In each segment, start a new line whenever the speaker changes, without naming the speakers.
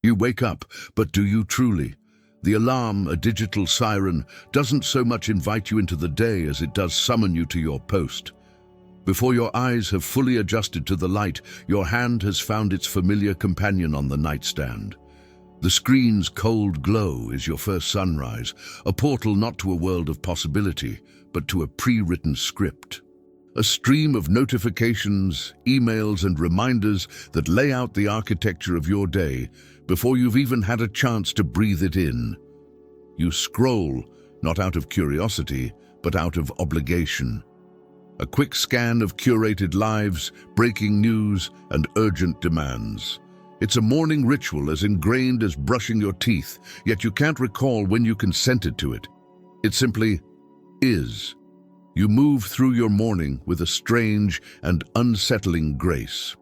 You wake up, but do you truly? The alarm, a digital siren, doesn't so much invite you into the day as it does summon you to your post. Before your eyes have fully adjusted to the light, your hand has found its familiar companion on the nightstand. The screen's cold glow is your first sunrise, a portal not to a world of possibility, but to a pre-written script. A stream of notifications, emails, and reminders that lay out the architecture of your day before you've even had a chance to breathe it in. You scroll, not out of curiosity, but out of obligation. A quick scan of curated lives, breaking news, and urgent demands. It's a morning ritual as ingrained as brushing your teeth, yet you can't recall when you consented to it. It simply is. You move through your morning with a strange and unsettling grace.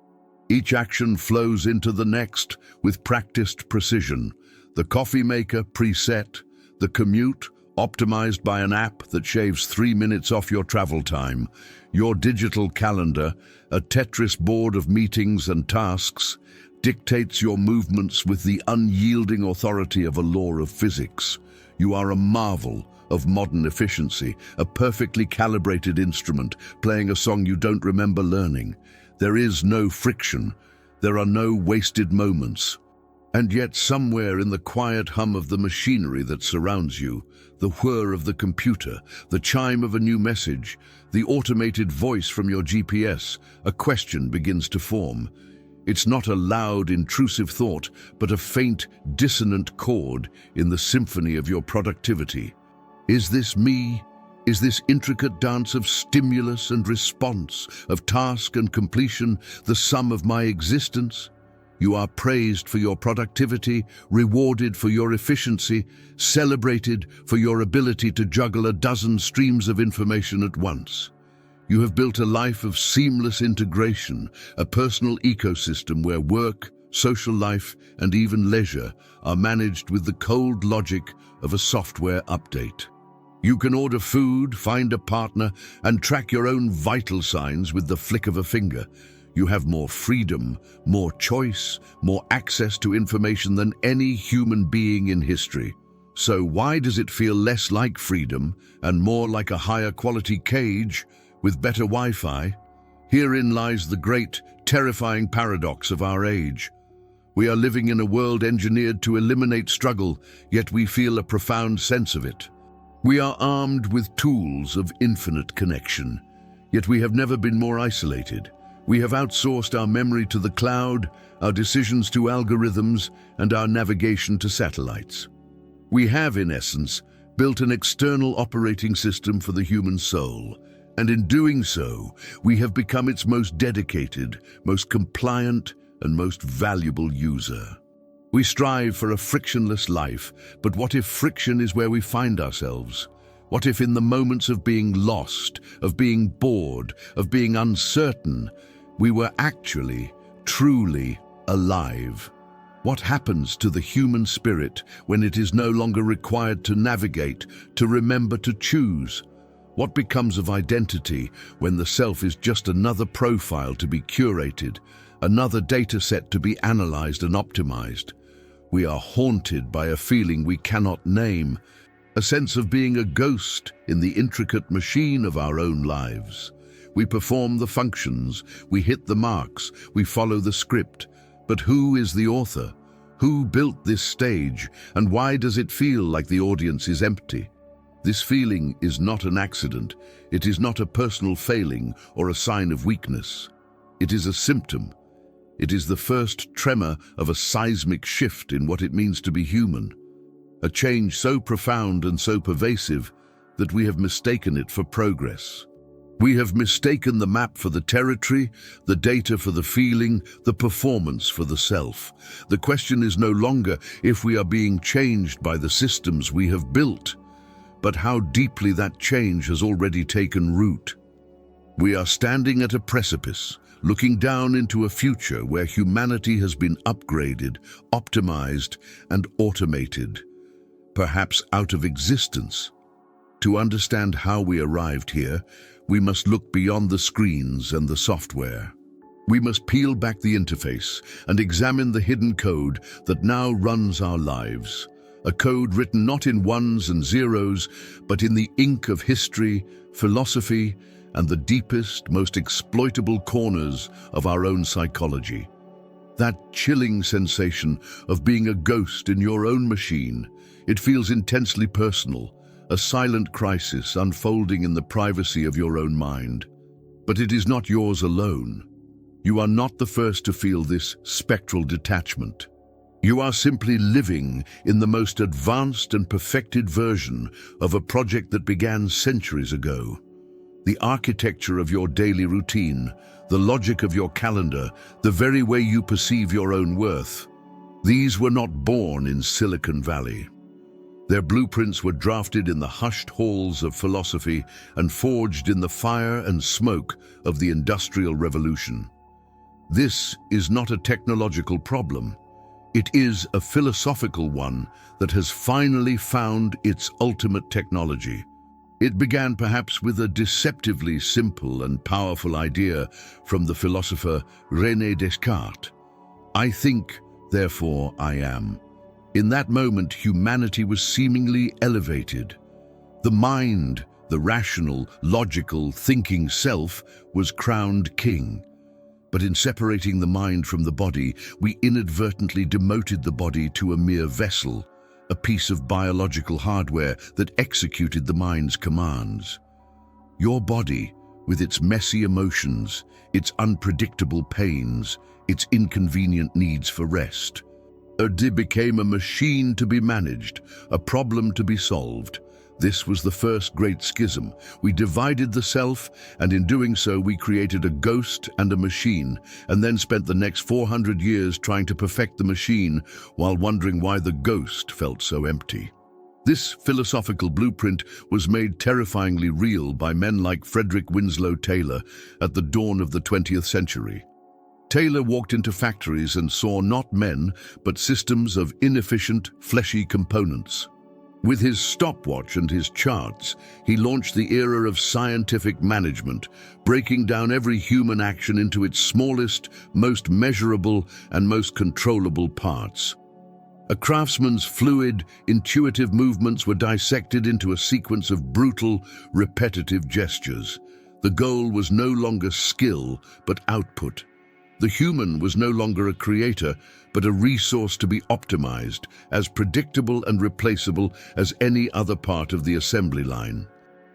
Each action flows into the next with practiced precision. The coffee maker preset, the commute optimized by an app that shaves 3 minutes off your travel time, your digital calendar, a Tetris board of meetings and tasks, dictates your movements with the unyielding authority of a law of physics. You are a marvel of modern efficiency, a perfectly calibrated instrument, playing a song you don't remember learning. There is no friction. There are no wasted moments. And yet somewhere in the quiet hum of the machinery that surrounds you, the whir of the computer, the chime of a new message, the automated voice from your GPS, a question begins to form. It's not a loud, intrusive thought, but a faint, dissonant chord in the symphony of your productivity. Is this me? Is this intricate dance of stimulus and response, of task and completion, the sum of my existence? You are praised for your productivity, rewarded for your efficiency, celebrated for your ability to juggle a dozen streams of information at once. You have built a life of seamless integration, a personal ecosystem where work, social life, and even leisure are managed with the cold logic of a software update. You can order food, find a partner, and track your own vital signs with the flick of a finger. You have more freedom, more choice, more access to information than any human being in history. So why does it feel less like freedom and more like a higher quality cage with better Wi-Fi? Herein lies the great, terrifying paradox of our age. We are living in a world engineered to eliminate struggle, yet we feel a profound sense of it. We are armed with tools of infinite connection, yet we have never been more isolated. We have outsourced our memory to the cloud, our decisions to algorithms, and our navigation to satellites. We have, in essence, built an external operating system for the human soul, and in doing so, we have become its most dedicated, most compliant, and most valuable user. We strive for a frictionless life, but what if friction is where we find ourselves? What if in the moments of being lost, of being bored, of being uncertain, we were actually, truly alive? What happens to the human spirit when it is no longer required to navigate, to remember to choose? What becomes of identity when the self is just another profile to be curated, another data set to be analyzed and optimized? We are haunted by a feeling we cannot name, a sense of being a ghost in the intricate machine of our own lives. We perform the functions, we hit the marks, we follow the script. But who is the author? Who built this stage, and why does it feel like the audience is empty? This feeling is not an accident. It is not a personal failing or a sign of weakness. It is a symptom. It is the first tremor of a seismic shift in what it means to be human. A change so profound and so pervasive that we have mistaken it for progress. We have mistaken the map for the territory, the data for the feeling, the performance for the self. The question is no longer if we are being changed by the systems we have built, but how deeply that change has already taken root. We are standing at a precipice, looking down into a future where humanity has been upgraded, optimized, and automated, perhaps out of existence. To understand how we arrived here, we must look beyond the screens and the software. We must peel back the interface and examine the hidden code that now runs our lives. A code written not in ones and zeros, but in the ink of history, philosophy, and the deepest, most exploitable corners of our own psychology. That chilling sensation of being a ghost in your own machine, it feels intensely personal, a silent crisis unfolding in the privacy of your own mind. But it is not yours alone. You are not the first to feel this spectral detachment. You are simply living in the most advanced and perfected version of a project that began centuries ago. The architecture of your daily routine, the logic of your calendar, the very way you perceive your own worth. These were not born in Silicon Valley. Their blueprints were drafted in the hushed halls of philosophy and forged in the fire and smoke of the Industrial Revolution. This is not a technological problem. It is a philosophical one that has finally found its ultimate technology. It began perhaps with a deceptively simple and powerful idea from the philosopher René Descartes. I think, therefore I am. In that moment, humanity was seemingly elevated. The mind, the rational, logical, thinking self, was crowned king. But in separating the mind from the body, we inadvertently demoted the body to a mere vessel, a piece of biological hardware that executed the mind's commands. Your body, with its messy emotions, its unpredictable pains, its inconvenient needs for rest, became a machine to be managed, a problem to be solved. This was the first great schism. We divided the self, and in doing so we created a ghost and a machine, and then spent the next 400 years trying to perfect the machine while wondering why the ghost felt so empty. This philosophical blueprint was made terrifyingly real by men like Frederick Winslow Taylor at the dawn of the 20th century. Taylor walked into factories and saw not men, but systems of inefficient, fleshy components. With his stopwatch and his charts, he launched the era of scientific management, breaking down every human action into its smallest, most measurable, and most controllable parts. A craftsman's fluid, intuitive movements were dissected into a sequence of brutal, repetitive gestures. The goal was no longer skill, but output. The human was no longer a creator, but a resource to be optimized, as predictable and replaceable as any other part of the assembly line.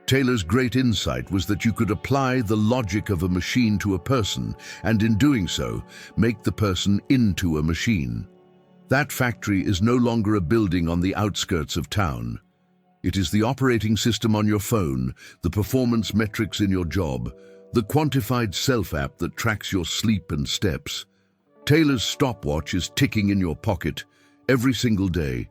Taylor's great insight was that you could apply the logic of a machine to a person, and in doing so, make the person into a machine. That factory is no longer a building on the outskirts of town. It is the operating system on your phone, the performance metrics in your job, the quantified self-app that tracks your sleep and steps. Taylor's stopwatch is ticking in your pocket every single day.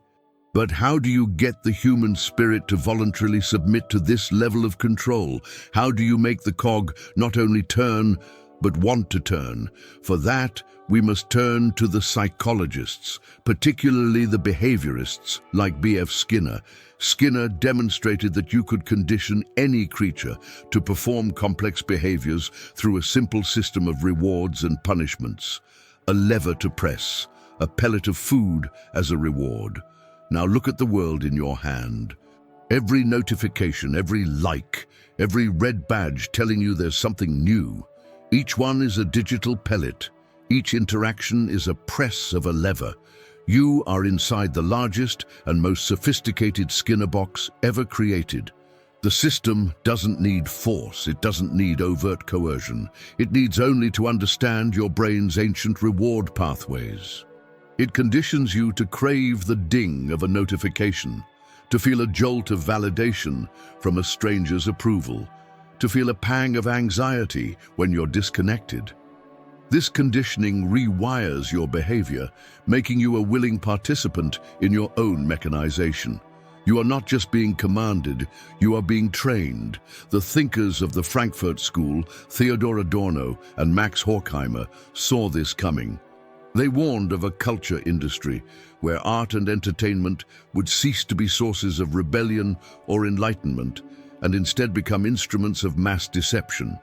But how do you get the human spirit to voluntarily submit to this level of control? How do you make the cog not only turn, but want to turn? For that, we must turn to the psychologists, particularly the behaviorists like B.F. Skinner. Skinner demonstrated that you could condition any creature to perform complex behaviors through a simple system of rewards and punishments. A lever to press, a pellet of food as a reward. Now look at the world in your hand. Every notification, every like, every red badge telling you there's something new. Each one is a digital pellet. Each interaction is a press of a lever. You are inside the largest and most sophisticated Skinner box ever created. The system doesn't need force, it doesn't need overt coercion. It needs only to understand your brain's ancient reward pathways. It conditions you to crave the ding of a notification, to feel a jolt of validation from a stranger's approval, to feel a pang of anxiety when you're disconnected. This conditioning rewires your behavior, making you a willing participant in your own mechanization. You are not just being commanded, you are being trained. The thinkers of the Frankfurt School, Theodor Adorno and Max Horkheimer, saw this coming. They warned of a culture industry where art and entertainment would cease to be sources of rebellion or enlightenment and instead become instruments of mass deception.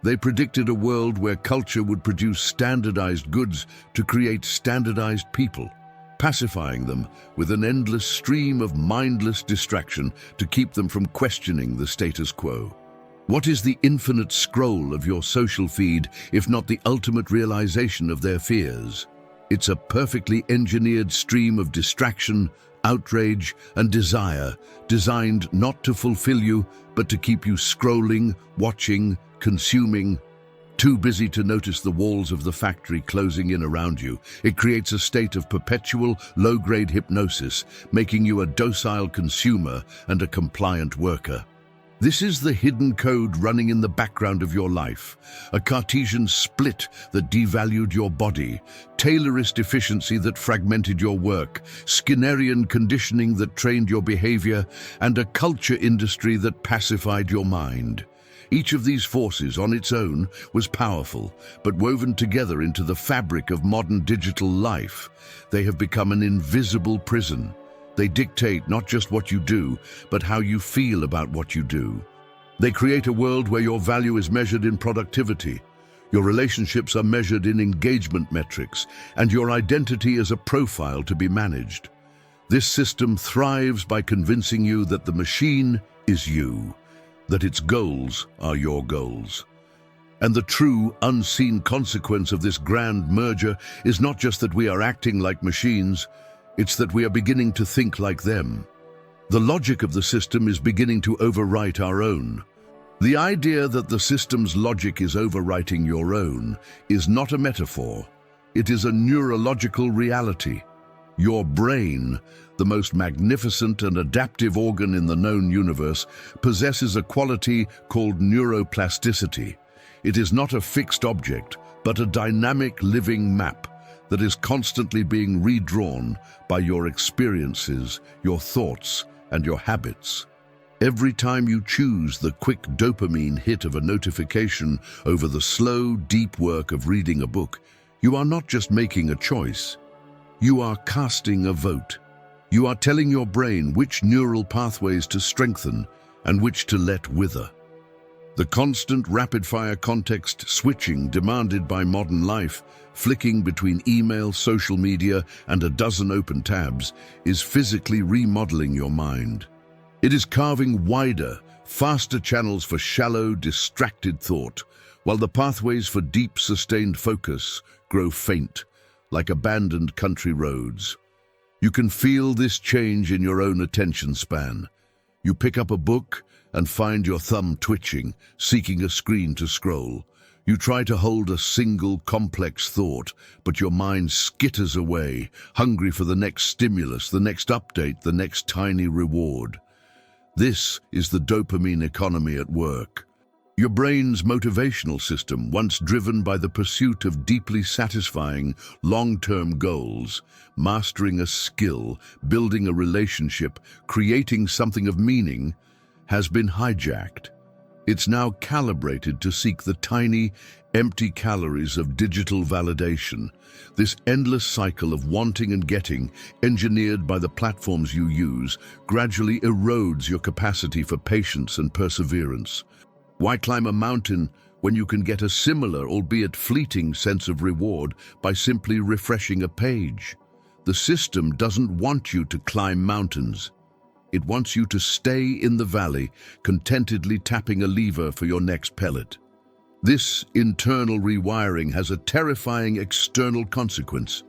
They predicted a world where culture would produce standardized goods to create standardized people, pacifying them with an endless stream of mindless distraction to keep them from questioning the status quo. What is the infinite scroll of your social feed if not the ultimate realization of their fears? It's a perfectly engineered stream of distraction, outrage, and desire, designed not to fulfill you, but to keep you scrolling, watching, consuming. Too busy to notice the walls of the factory closing in around you, it creates a state of perpetual, low-grade hypnosis, making you a docile consumer and a compliant worker. This is the hidden code running in the background of your life, a Cartesian split that devalued your body, Taylorist efficiency that fragmented your work, Skinnerian conditioning that trained your behavior, and a culture industry that pacified your mind. Each of these forces on its own was powerful, but woven together into the fabric of modern digital life, they have become an invisible prison. They dictate not just what you do, but how you feel about what you do. They create a world where your value is measured in productivity, your relationships are measured in engagement metrics, and your identity is a profile to be managed. This system thrives by convincing you that the machine is you, that its goals are your goals. And the true, unseen consequence of this grand merger is not just that we are acting like machines, it's that we are beginning to think like them. The logic of the system is beginning to overwrite our own. The idea that the system's logic is overwriting your own is not a metaphor. It is a neurological reality. Your brain, the most magnificent and adaptive organ in the known universe, possesses a quality called neuroplasticity. It is not a fixed object, but a dynamic living map that is constantly being redrawn by your experiences, your thoughts, and your habits. Every time you choose the quick dopamine hit of a notification over the slow, deep work of reading a book, you are not just making a choice. You are casting a vote. You are telling your brain which neural pathways to strengthen and which to let wither. The constant rapid-fire context switching demanded by modern life, flicking between email, social media, and a dozen open tabs, is physically remodeling your mind. It is carving wider, faster channels for shallow, distracted thought, while the pathways for deep, sustained focus grow faint, like abandoned country roads. You can feel this change in your own attention span. You pick up a book and find your thumb twitching, seeking a screen to scroll. You try to hold a single complex thought, but your mind skitters away, hungry for the next stimulus, the next update, the next tiny reward. This is the dopamine economy at work. Your brain's motivational system, once driven by the pursuit of deeply satisfying, long-term goals, mastering a skill, building a relationship, creating something of meaning, has been hijacked. It's now calibrated to seek the tiny, empty calories of digital validation. This endless cycle of wanting and getting, engineered by the platforms you use, gradually erodes your capacity for patience and perseverance. Why climb a mountain when you can get a similar, albeit fleeting, sense of reward by simply refreshing a page? The system doesn't want you to climb mountains. It wants you to stay in the valley, contentedly tapping a lever for your next pellet. This internal rewiring has a terrifying external consequence.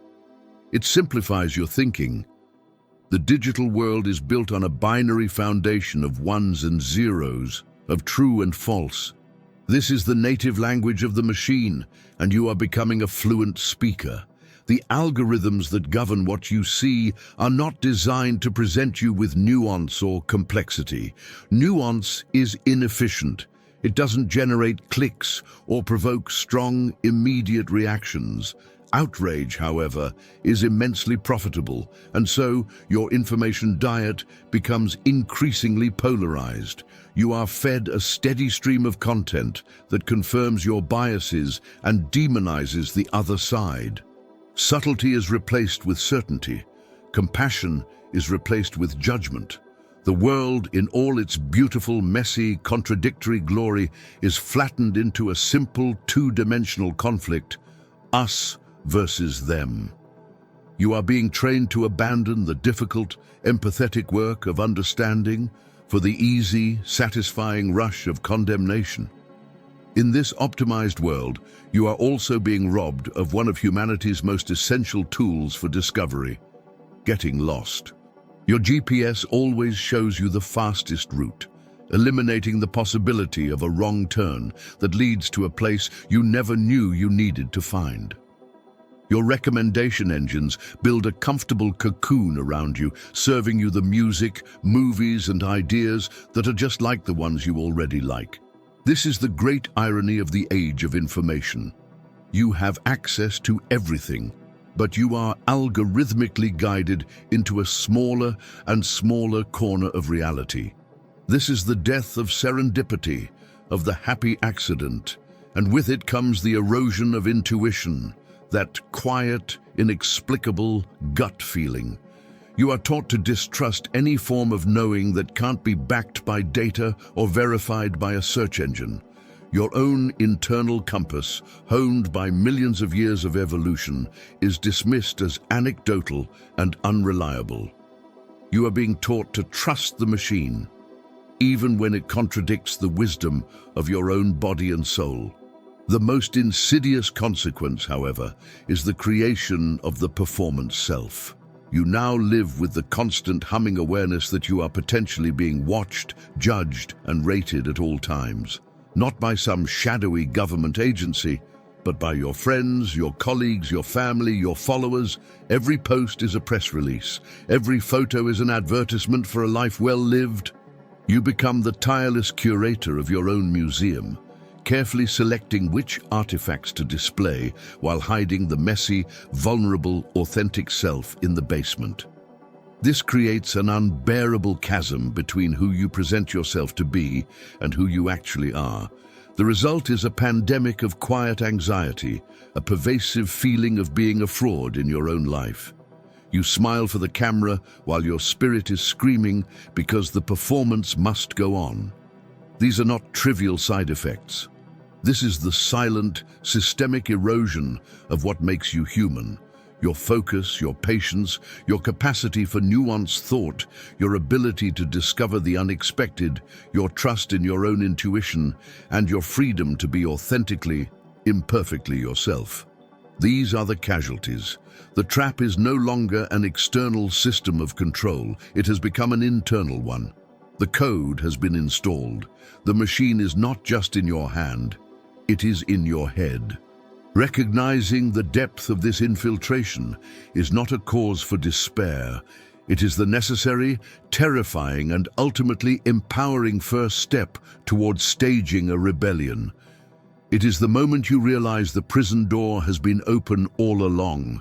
It simplifies your thinking. The digital world is built on a binary foundation of ones and zeros, of true and false. This is the native language of the machine, and you are becoming a fluent speaker. The algorithms that govern what you see are not designed to present you with nuance or complexity. Nuance is inefficient. It doesn't generate clicks or provoke strong, immediate reactions. Outrage, however, is immensely profitable, and so your information diet becomes increasingly polarized. You are fed a steady stream of content that confirms your biases and demonizes the other side. Subtlety is replaced with certainty. Compassion is replaced with judgment. The world, in all its beautiful, messy, contradictory glory, is flattened into a simple, two-dimensional conflict: us versus them. You are being trained to abandon the difficult, empathetic work of understanding for the easy, satisfying rush of condemnation. In this optimized world, you are also being robbed of one of humanity's most essential tools for discovery: getting lost. Your GPS always shows you the fastest route, eliminating the possibility of a wrong turn that leads to a place you never knew you needed to find. Your recommendation engines build a comfortable cocoon around you, serving you the music, movies, and ideas that are just like the ones you already like. This is the great irony of the age of information. You have access to everything, but you are algorithmically guided into a smaller and smaller corner of reality. This is the death of serendipity, of the happy accident, and with it comes the erosion of intuition, that quiet, inexplicable gut feeling. You are taught to distrust any form of knowing that can't be backed by data or verified by a search engine. Your own internal compass, honed by millions of years of evolution, is dismissed as anecdotal and unreliable. You are being taught to trust the machine, even when it contradicts the wisdom of your own body and soul. The most insidious consequence, however, is the creation of the performance self. You now live with the constant humming awareness that you are potentially being watched, judged, and rated at all times. Not by some shadowy government agency, but by your friends, your colleagues, your family, your followers. Every post is a press release. Every photo is an advertisement for a life well lived. You become the tireless curator of your own museum, carefully selecting which artifacts to display while hiding the messy, vulnerable, authentic self in the basement. This creates an unbearable chasm between who you present yourself to be and who you actually are. The result is a pandemic of quiet anxiety, a pervasive feeling of being a fraud in your own life. You smile for the camera while your spirit is screaming because the performance must go on. These are not trivial side effects. This is the silent, systemic erosion of what makes you human. Your focus, your patience, your capacity for nuanced thought, your ability to discover the unexpected, your trust in your own intuition, and your freedom to be authentically, imperfectly yourself. These are the casualties. The trap is no longer an external system of control. It has become an internal one. The code has been installed. The machine is not just in your hand, it is in your head. Recognizing the depth of this infiltration is not a cause for despair. It is the necessary, terrifying, and ultimately empowering first step towards staging a rebellion. It is the moment you realize the prison door has been open all along,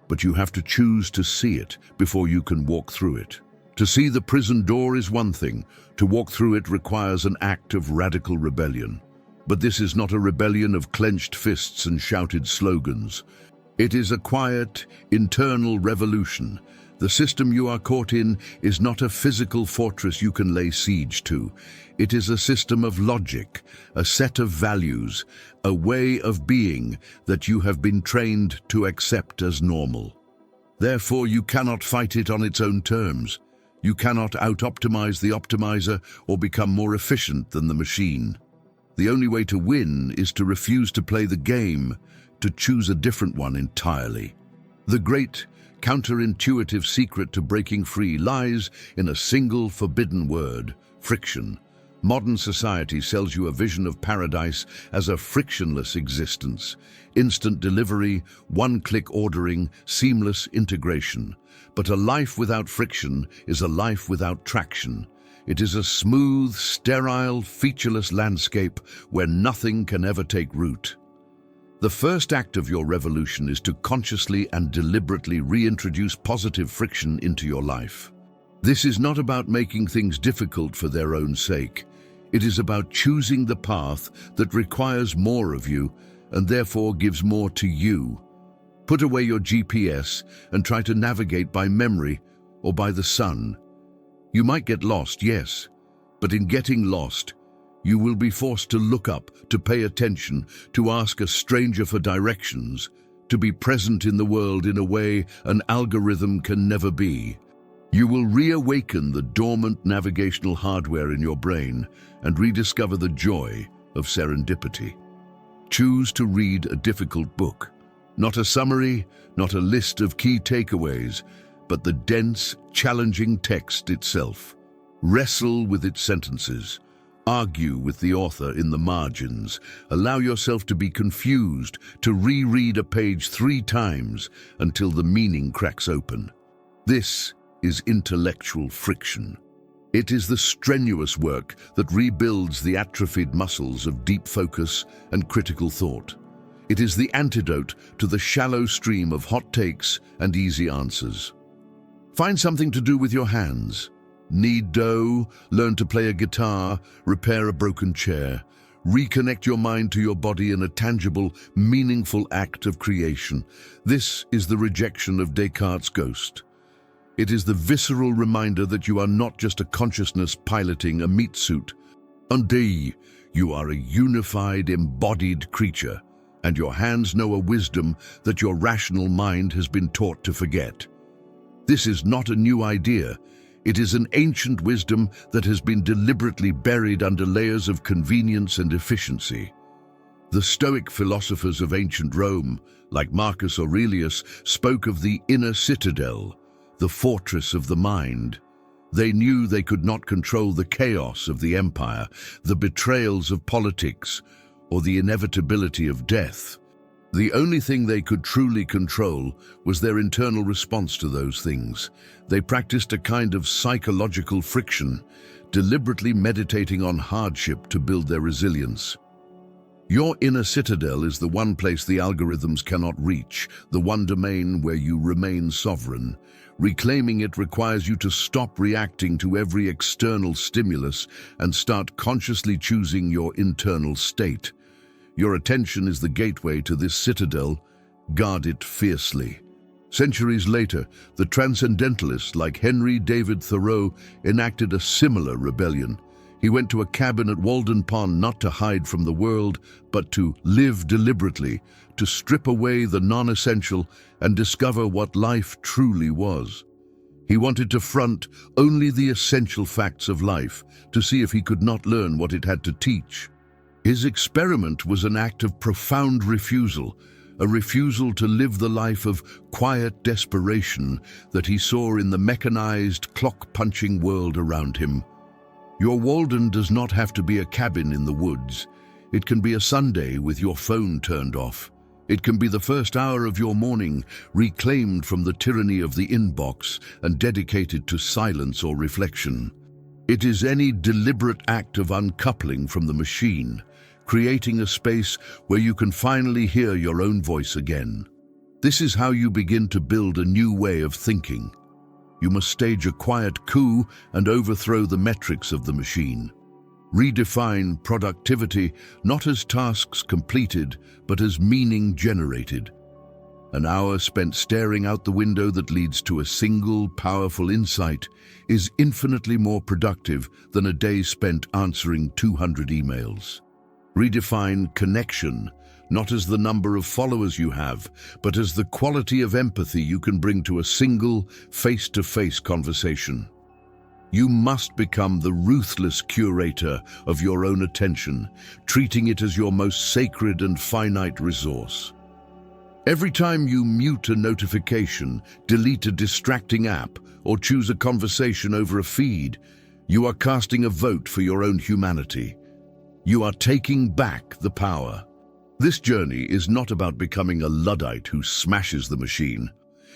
but you have to choose to see it before you can walk through it. To see the prison door is one thing. To walk through it requires an act of radical rebellion. But this is not a rebellion of clenched fists and shouted slogans. It is a quiet, internal revolution. The system you are caught in is not a physical fortress you can lay siege to. It is a system of logic, a set of values, a way of being that you have been trained to accept as normal. Therefore, you cannot fight it on its own terms. You cannot out-optimize the optimizer or become more efficient than the machine. The only way to win is to refuse to play the game, to choose a different one entirely. The great, counterintuitive secret to breaking free lies in a single forbidden word: friction. Modern society sells you a vision of paradise as a frictionless existence. Instant delivery, one-click ordering, seamless integration. But a life without friction is a life without traction. It is a smooth, sterile, featureless landscape where nothing can ever take root. The first act of your revolution is to consciously and deliberately reintroduce positive friction into your life. This is not about making things difficult for their own sake. It is about choosing the path that requires more of you and therefore gives more to you. Put away your GPS and try to navigate by memory or by the sun. You might get lost, yes, but in getting lost, you will be forced to look up, to pay attention, to ask a stranger for directions, to be present in the world in a way an algorithm can never be. You will reawaken the dormant navigational hardware in your brain and rediscover the joy of serendipity. Choose to read a difficult book. Not a summary, not a list of key takeaways, but the dense, challenging text itself. Wrestle with its sentences. Argue with the author in the margins. Allow yourself to be confused, to reread a page 3 times until the meaning cracks open. This is intellectual friction. It is the strenuous work that rebuilds the atrophied muscles of deep focus and critical thought. It is the antidote to the shallow stream of hot takes and easy answers. Find something to do with your hands. Knead dough, learn to play a guitar, repair a broken chair. Reconnect your mind to your body in a tangible, meaningful act of creation. This is the rejection of Descartes' ghost. It is the visceral reminder that you are not just a consciousness piloting a meat suit. Indeed, you are a unified, embodied creature, and your hands know a wisdom that your rational mind has been taught to forget. This is not a new idea. It is an ancient wisdom that has been deliberately buried under layers of convenience and efficiency. The Stoic philosophers of ancient Rome, like Marcus Aurelius, spoke of the inner citadel, the fortress of the mind. They knew they could not control the chaos of the empire, the betrayals of politics, or the inevitability of death. The only thing they could truly control was their internal response to those things. They practiced a kind of psychological friction, deliberately meditating on hardship to build their resilience. Your inner citadel is the one place the algorithms cannot reach, the one domain where you remain sovereign. Reclaiming it requires you to stop reacting to every external stimulus and start consciously choosing your internal state. Your attention is the gateway to this citadel. Guard it fiercely. Centuries later, the transcendentalists like Henry David Thoreau enacted a similar rebellion. He went to a cabin at Walden Pond not to hide from the world, but to live deliberately, to strip away the non-essential and discover what life truly was. He wanted to front only the essential facts of life, to see if he could not learn what it had to teach. His experiment was an act of profound refusal, a refusal to live the life of quiet desperation that he saw in the mechanized, clock-punching world around him. Your Walden does not have to be a cabin in the woods. It can be a Sunday with your phone turned off. It can be the first hour of your morning, reclaimed from the tyranny of the inbox and dedicated to silence or reflection. It is any deliberate act of uncoupling from the machine, creating a space where you can finally hear your own voice again. This is how you begin to build a new way of thinking. You must stage a quiet coup and overthrow the metrics of the machine. Redefine productivity not as tasks completed, but as meaning generated. An hour spent staring out the window that leads to a single, powerful insight is infinitely more productive than a day spent answering 200 emails. Redefine connection, not as the number of followers you have, but as the quality of empathy you can bring to a single, face-to-face conversation. You must become the ruthless curator of your own attention, treating it as your most sacred and finite resource. Every time you mute a notification, delete a distracting app, or choose a conversation over a feed, you are casting a vote for your own humanity. You are taking back the power. This journey is not about becoming a Luddite who smashes the machine.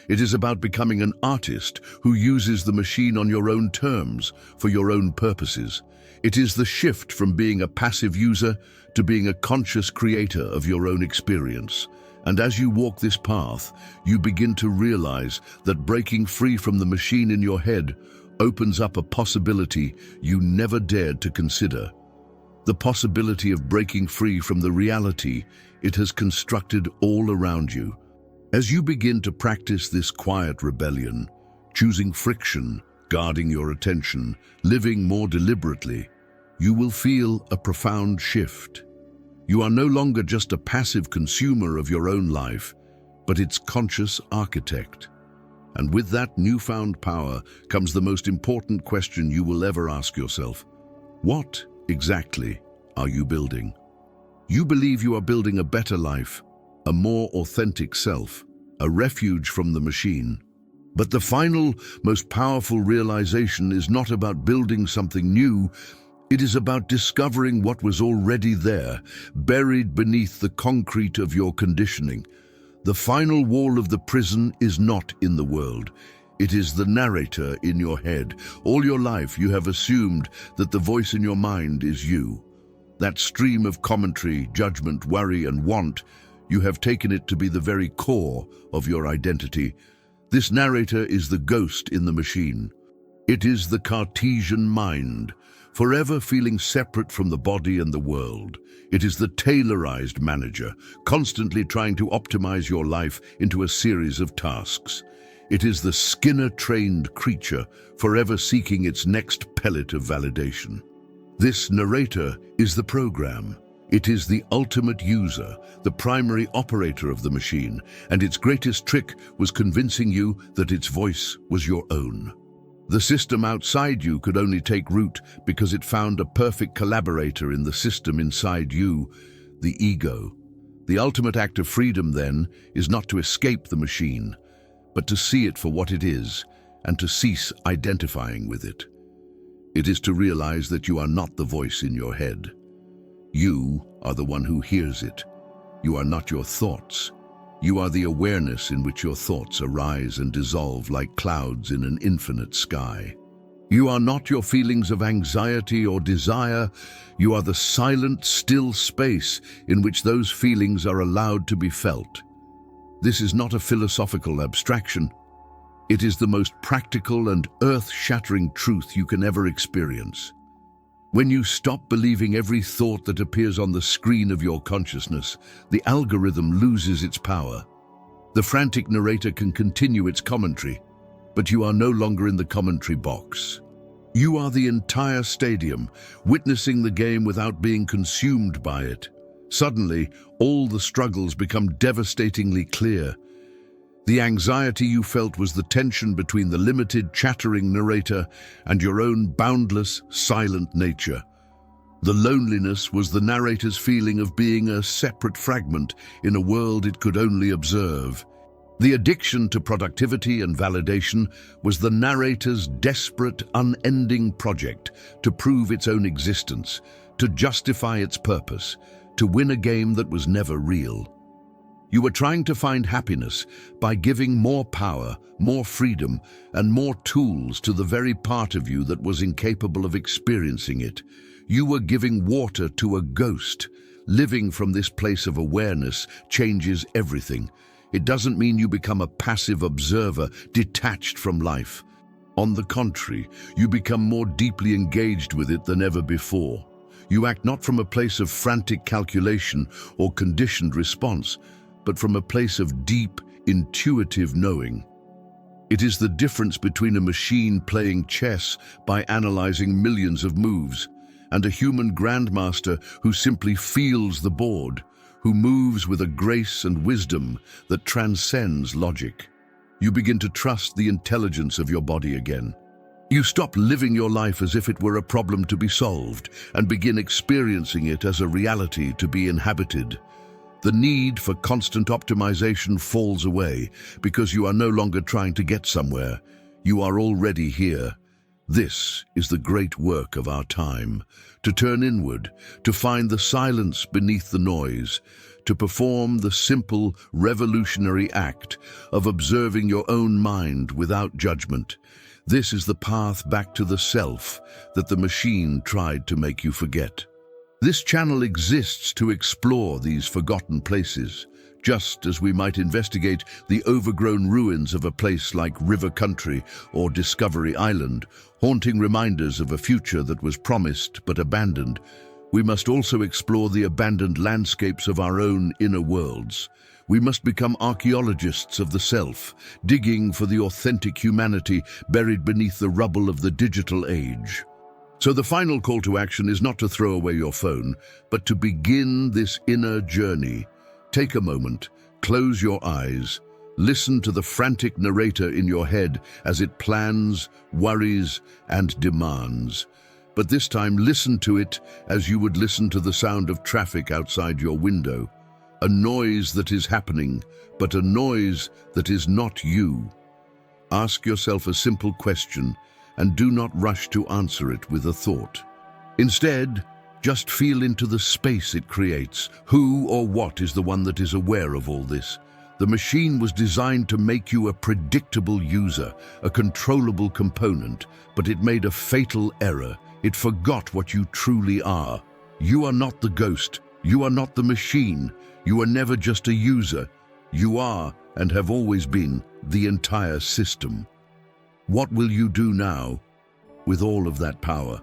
It is about becoming an artist who uses the machine on your own terms, for your own purposes. It is the shift from being a passive user to being a conscious creator of your own experience. And as you walk this path, you begin to realize that breaking free from the machine in your head opens up a possibility you never dared to consider. The possibility of breaking free from the reality it has constructed all around you. As you begin to practice this quiet rebellion, choosing friction, guarding your attention, living more deliberately, you will feel a profound shift. You are no longer just a passive consumer of your own life, but its conscious architect. And with that newfound power comes the most important question you will ever ask yourself. What exactly are you building? You believe you are building a better life, a more authentic self, a refuge from the machine. But the final, most powerful realization is not about building something new. It is about discovering what was already there, buried beneath the concrete of your conditioning. The final wall of the prison is not in the world. It is the narrator in your head. All your life you have assumed that the voice in your mind is you. That stream of commentary, judgment, worry, and want, you have taken it to be the very core of your identity. This narrator is the ghost in the machine. It is the Cartesian mind, forever feeling separate from the body and the world. It is the tailorized manager, constantly trying to optimize your life into a series of tasks. It is the Skinner-trained creature, forever seeking its next pellet of validation. This narrator is the program. It is the ultimate user, the primary operator of the machine, and its greatest trick was convincing you that its voice was your own. The system outside you could only take root because it found a perfect collaborator in the system inside you, the ego. The ultimate act of freedom, then, is not to escape the machine, but to see it for what it is and to cease identifying with it. It is to realize that you are not the voice in your head. You are the one who hears it. You are not your thoughts. You are the awareness in which your thoughts arise and dissolve like clouds in an infinite sky. You are not your feelings of anxiety or desire. You are the silent, still space in which those feelings are allowed to be felt. This is not a philosophical abstraction. It is the most practical and earth-shattering truth you can ever experience. When you stop believing every thought that appears on the screen of your consciousness, the algorithm loses its power. The frantic narrator can continue its commentary, but you are no longer in the commentary box. You are the entire stadium, witnessing the game without being consumed by it. Suddenly, all the struggles become devastatingly clear. The anxiety you felt was the tension between the limited, chattering narrator and your own boundless, silent nature. The loneliness was the narrator's feeling of being a separate fragment in a world it could only observe. The addiction to productivity and validation was the narrator's desperate, unending project to prove its own existence, to justify its purpose, to win a game that was never real. You were trying to find happiness by giving more power, more freedom, and more tools to the very part of you that was incapable of experiencing it. You were giving water to a ghost. Living from this place of awareness changes everything. It doesn't mean you become a passive observer, detached from life. On the contrary, you become more deeply engaged with it than ever before. You act not from a place of frantic calculation or conditioned response, but from a place of deep, intuitive knowing. It is the difference between a machine playing chess by analyzing millions of moves and a human grandmaster who simply feels the board, who moves with a grace and wisdom that transcends logic. You begin to trust the intelligence of your body again. You stop living your life as if it were a problem to be solved and begin experiencing it as a reality to be inhabited. The need for constant optimization falls away because you are no longer trying to get somewhere. You are already here. This is the great work of our time, to turn inward, to find the silence beneath the noise, to perform the simple, revolutionary act of observing your own mind without judgment. This is the path back to the self that the machine tried to make you forget. This channel exists to explore these forgotten places, just as we might investigate the overgrown ruins of a place like River Country or Discovery Island, haunting reminders of a future that was promised but abandoned. We must also explore the abandoned landscapes of our own inner worlds, We must become archaeologists of the self, digging for the authentic humanity buried beneath the rubble of the digital age. So the final call to action is not to throw away your phone, but to begin this inner journey. Take a moment, close your eyes, listen to the frantic narrator in your head as it plans, worries, and demands. But this time, listen to it as you would listen to the sound of traffic outside your window. A noise that is happening, but a noise that is not you. Ask yourself a simple question and do not rush to answer it with a thought. Instead, just feel into the space it creates. Who or what is the one that is aware of all this? The machine was designed to make you a predictable user, a controllable component, but it made a fatal error. It forgot what you truly are. You are not the ghost. You are not the machine. You are never just a user. You are, and have always been, the entire system. What will you do now with all of that power?